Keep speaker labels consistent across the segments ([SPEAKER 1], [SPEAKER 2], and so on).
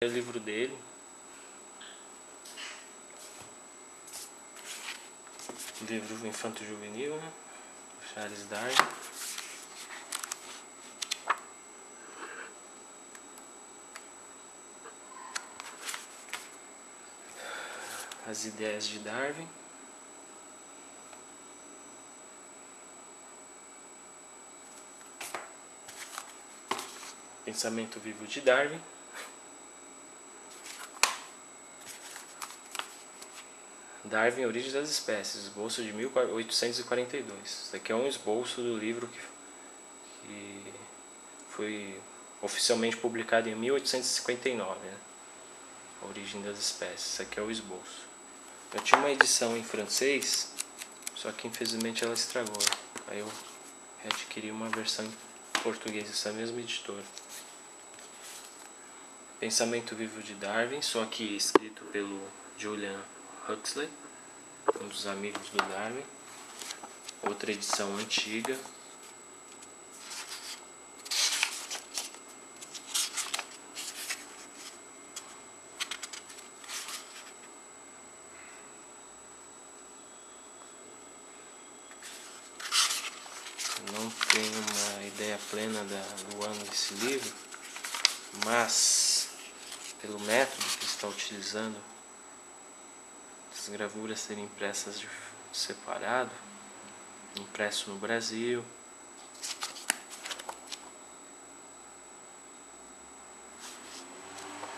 [SPEAKER 1] o livro dele. Livro infanto-juvenil, né? Charles Darwin. As ideias de Darwin. Pensamento vivo de Darwin. Darwin, Origem das Espécies, esboço de 1842. Isso aqui é um esboço do livro que foi oficialmente publicado em 1859, né? A Origem das Espécies. Isso aqui é o esboço. Eu tinha uma edição em francês, só que infelizmente ela estragou. Aí eu adquiri uma versão em português dessa mesma editora. Pensamento Vivo de Darwin, só que escrito pelo Julian Huxley, um dos amigos do Darwin. Outra edição antiga. Não tenho uma ideia plena do ano desse livro, mas pelo método que está utilizando, as gravuras serem impressas de separado, impresso no Brasil,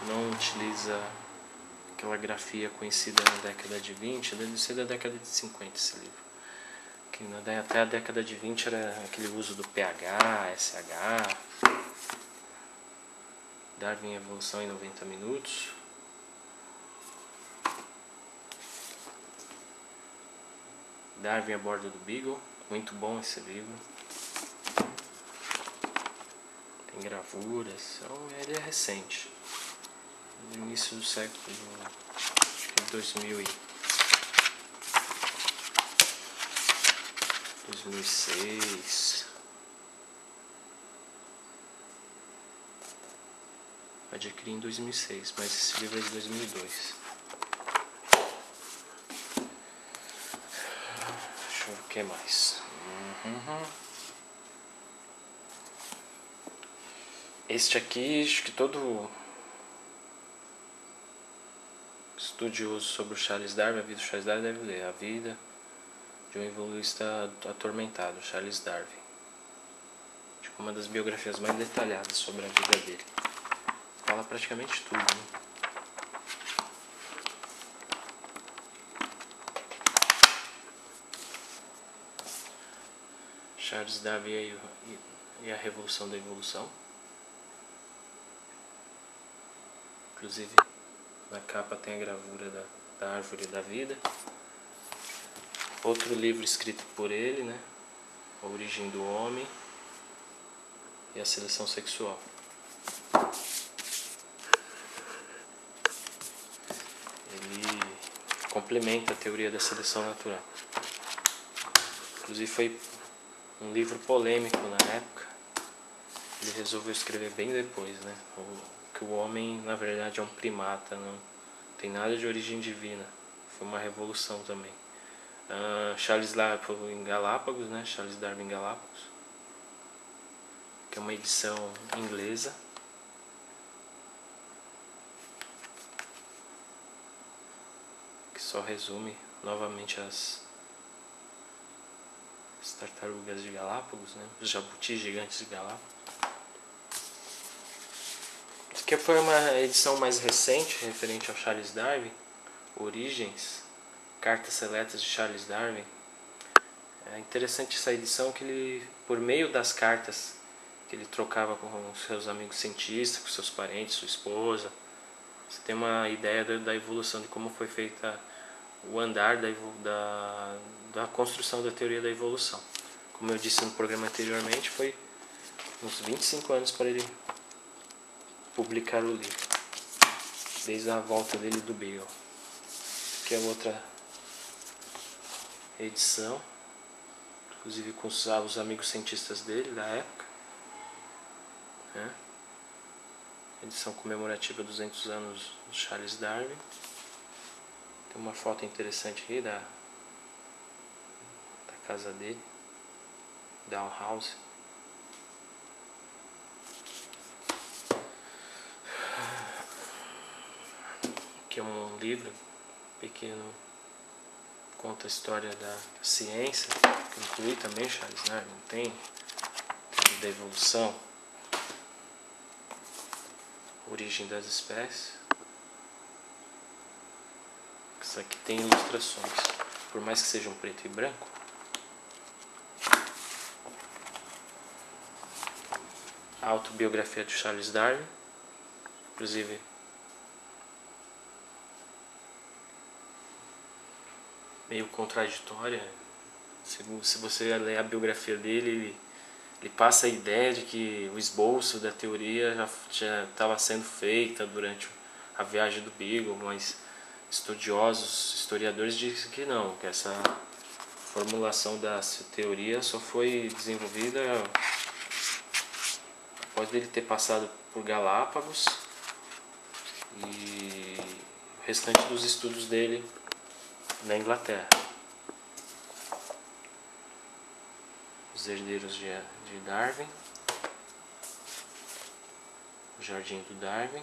[SPEAKER 1] não utiliza aquela grafia conhecida na década de 20, deve ser da década de 50 esse livro. Que até a década de 20 era aquele uso do pH, SH, Darwin e Evolução em 90 minutos. Darwin a bordo do Beagle, muito bom esse livro. Tem gravuras, ele é recente, no início do século, acho que 2006. Adquiri em 2006, mas esse livro é de 2002. Deixa eu ver o que mais. Este aqui, acho que todo estudioso sobre o Charles Darwin, a vida do Charles Darwin, deve ler. A vida de um evoluísta atormentado, Charles Darwin. Acho que uma das biografias mais detalhadas sobre a vida dele. Fala praticamente tudo, né? Charles Darwin e a Revolução da Evolução. Inclusive, na capa tem a gravura da Árvore da Vida. Outro livro escrito por ele, né? A Origem do Homem e a Seleção Sexual. Ele complementa a teoria da seleção natural. Inclusive foi um livro polêmico na época. Ele resolveu escrever bem depois, né? Que o homem na verdade é um primata, não tem nada de origem divina. Foi uma revolução também. Charles Darwin em Galápagos, né? Charles Darwin em Galápagos, que é uma edição inglesa. Que só resume novamente as tartarugas de Galápagos, né? Os jabutis gigantes de Galápagos. Essa aqui foi uma edição mais recente, referente ao Charles Darwin, Origens, Cartas Seletas de Charles Darwin. É interessante essa edição que ele, por meio das cartas que ele trocava com os seus amigos cientistas, com seus parentes, sua esposa, você tem uma ideia da evolução, de como foi feita o andar da construção da teoria da evolução. Como eu disse no programa anteriormente, foi uns 25 anos para ele publicar o livro, desde a volta dele do Beagle. Aqui é outra edição, inclusive com os amigos cientistas dele da época, né? edição comemorativa 200 anos de Charles Darwin. Tem uma foto interessante aqui da casa dele, Down House. Aqui é um livro pequeno, conta a história da ciência, que inclui também Charles Darwin. Tem da evolução, origem das espécies. Isso aqui tem ilustrações, por mais que seja um preto e branco. A autobiografia de Charles Darwin, inclusive meio contraditória. Se você ler a biografia dele, ele passa a ideia de que o esboço da teoria já estava sendo feita durante a viagem do Beagle, mas estudiosos, historiadores dizem que não, que essa formulação da teoria só foi desenvolvida após ele ter passado por Galápagos e o restante dos estudos dele na Inglaterra. Os herdeiros de Darwin, o Jardim do Darwin,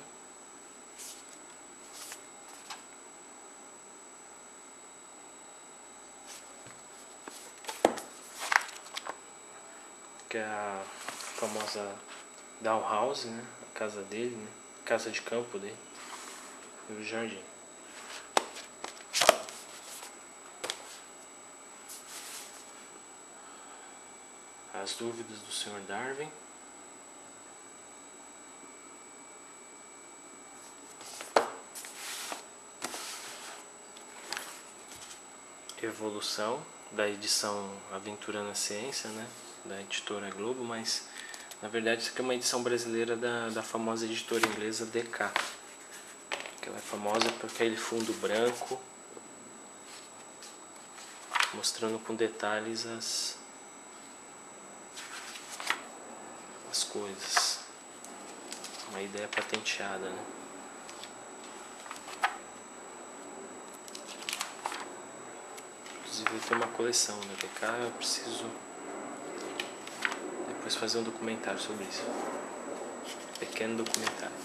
[SPEAKER 1] que é a famosa Down House, né? A casa dele, né? A casa de campo dele, e o jardim. As dúvidas do Sr. Darwin. Evolução, da edição Aventura na Ciência, né? Da editora Globo, mas na verdade isso aqui é uma edição brasileira da famosa editora inglesa DK. Que ela é famosa por aquele fundo branco, mostrando com detalhes as coisas. Uma ideia patenteada, né? Inclusive eu tenho uma coleção da DK, eu preciso depois fazer um documentário sobre isso. Pequeno documentário.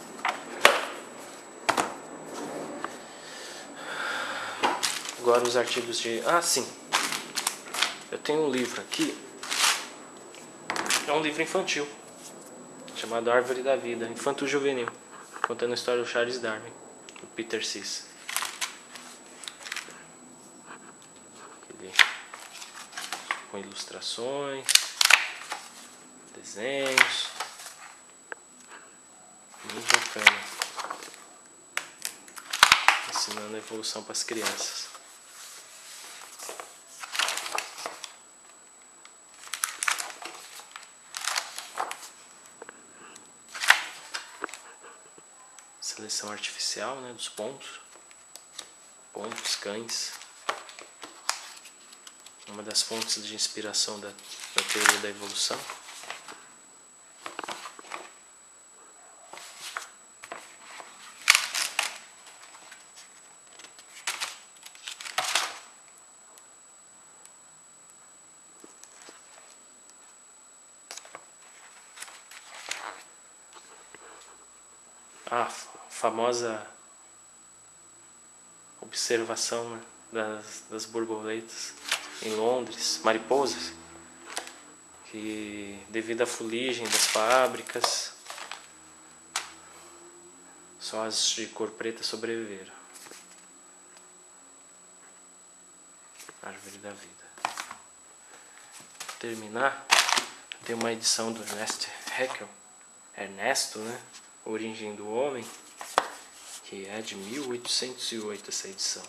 [SPEAKER 1] Agora os artigos de... Ah, sim. Eu tenho um livro aqui. É um livro infantil, chamado Árvore da Vida, infanto-juvenil, contando a história do Charles Darwin, do Peter Sis. Com ilustrações, desenhos, muito bacana, ensinando a evolução para as crianças. Seleção artificial, né, dos pontos, cães. Uma das fontes de inspiração da teoria da evolução. A famosa observação, né, das borboletas em Londres, mariposas, que devido à fuligem das fábricas, só as de cor preta sobreviveram. Árvore da Vida. Para terminar, tem uma edição do Ernesto, né? Origem do Homem, que é de 1808 essa edição.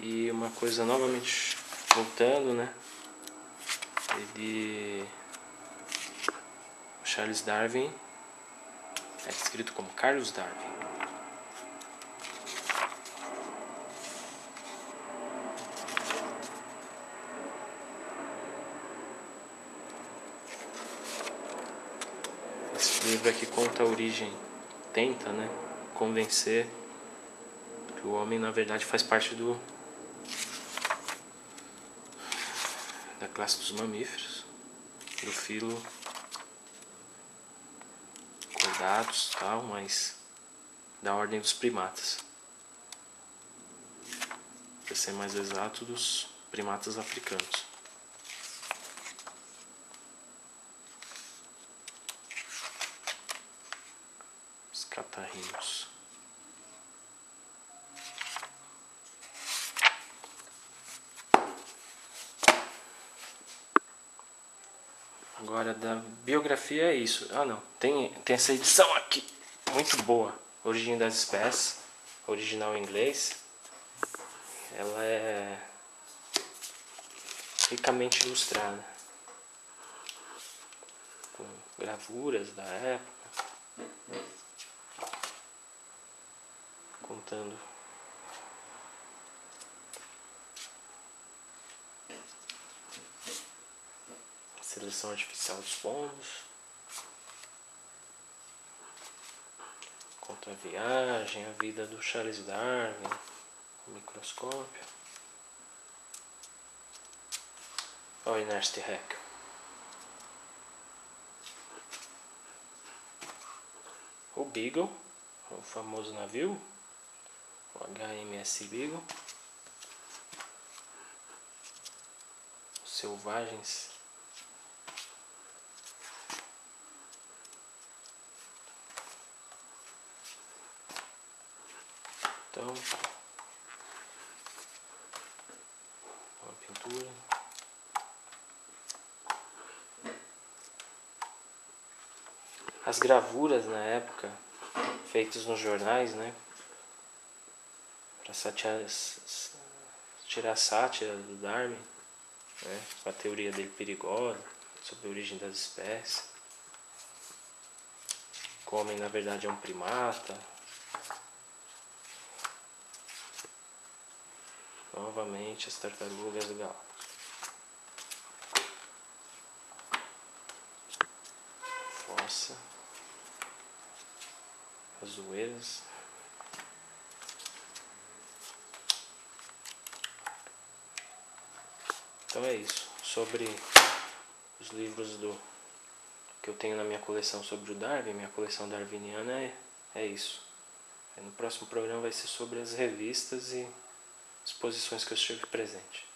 [SPEAKER 1] E uma coisa novamente voltando, né? Charles Darwin é escrito como Carlos Darwin. livro aqui conta a origem, tenta, né, convencer que o homem na verdade faz parte da classe dos mamíferos, do filo Chordatos, tal, mas da ordem dos primatas, para ser mais exato, dos primatas africanos. Os catarríneos. Agora, da biografia é isso. Ah, não. Tem essa edição aqui. Muito boa. Origem das Espécies. Original em inglês. Ela é ricamente ilustrada. Com gravuras da época. Contando a seleção artificial dos pombos. Conta a viagem, a vida do Charles Darwin, o microscópio. Olha o Ernest Haeckel. O Beagle, o famoso navio, o HMS Beagle. Os selvagens. Então, uma pintura. As gravuras na época, feitas nos jornais, né? Para tirar a sátira do Darwin, né? Com a teoria dele perigosa, sobre a origem das espécies. O homem na verdade é um primata. Novamente as tartarugas do Galápagos. Fossa. As zoeiras. Então é isso. Sobre os livros que eu tenho na minha coleção sobre o Darwin, minha coleção darwiniana é isso. No próximo programa vai ser sobre as revistas e exposições que eu estive presente.